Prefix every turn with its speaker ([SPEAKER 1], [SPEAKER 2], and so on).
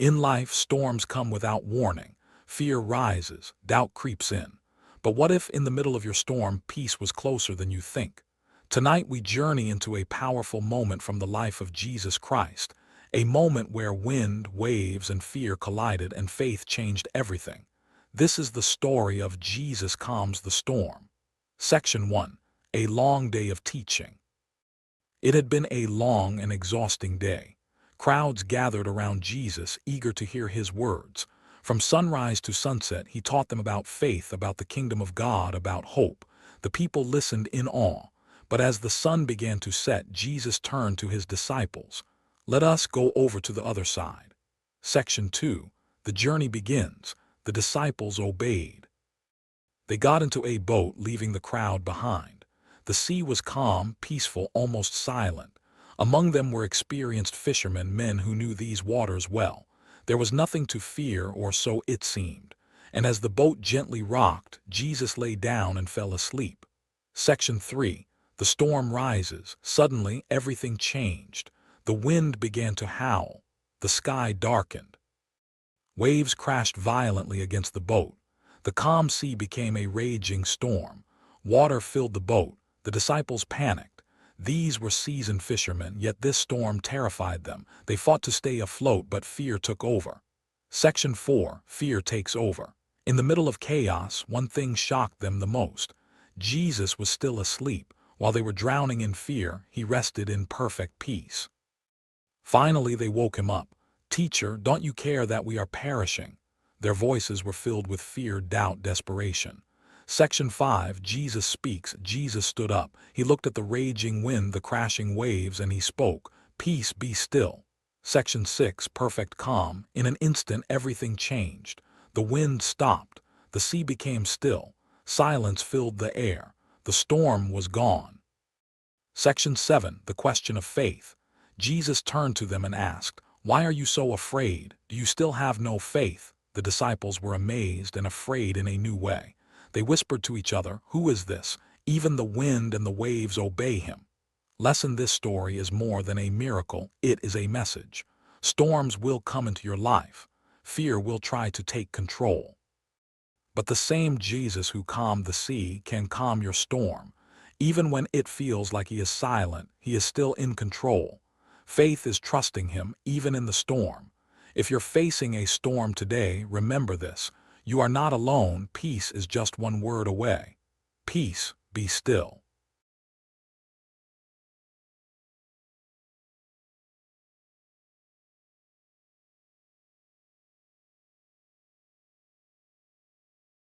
[SPEAKER 1] In life, storms come without warning. Fear rises, doubt creeps in. But what if in the middle of your storm, peace was closer than you think? Tonight we journey into a powerful moment from the life of Jesus Christ, a moment where wind, waves, and fear collided and faith changed everything. This is the story of Jesus Calms the Storm. Section 1. A long day of teaching. It had been a long and exhausting day. Crowds gathered around Jesus, eager to hear his words. From sunrise to sunset, he taught them about faith, about the kingdom of God, about hope. The people listened in awe. But as the sun began to set, Jesus turned to his disciples. Let us go over to the other side. Section 2. The journey begins. The disciples obeyed. They got into a boat, leaving the crowd behind. The sea was calm, peaceful, almost silent. Among them were experienced fishermen, men who knew these waters well. There was nothing to fear, or so it seemed. And as the boat gently rocked, Jesus lay down and fell asleep. Section 3. The storm rises. Suddenly, everything changed. The wind began to howl. The sky darkened. Waves crashed violently against the boat. The calm sea became a raging storm. Water filled the boat. The disciples panicked. These were seasoned fishermen, yet this storm terrified them. They fought to stay afloat, but fear took over. Section 4. Fear takes over. In the middle of chaos, one thing shocked them the most. Jesus was still asleep. While they were drowning in fear, he rested in perfect peace. Finally, they woke him up. "Teacher, don't you care that we are perishing?" Their voices were filled with fear, doubt, desperation. Section 5. Jesus speaks. Jesus stood up. He looked at the raging wind, the crashing waves, and he spoke, "Peace, be still." Section 6. Perfect calm. In an instant, everything changed. The wind stopped. The sea became still. Silence filled the air. The storm was gone. Section 7. The question of faith. Jesus turned to them and asked, "Why are you so afraid? Do you still have no faith?" The disciples were amazed and afraid in a new way. They whispered to each other, "Who is this? Even the wind and the waves obey him." Lesson: this story is more than a miracle, it is a message. Storms will come into your life. Fear will try to take control. But the same Jesus who calmed the sea can calm your storm. Even when it feels like he is silent, he is still in control. Faith is trusting him, even in the storm. If you're facing a storm today, remember this. You are not alone. Peace is just one word away. Peace, be still.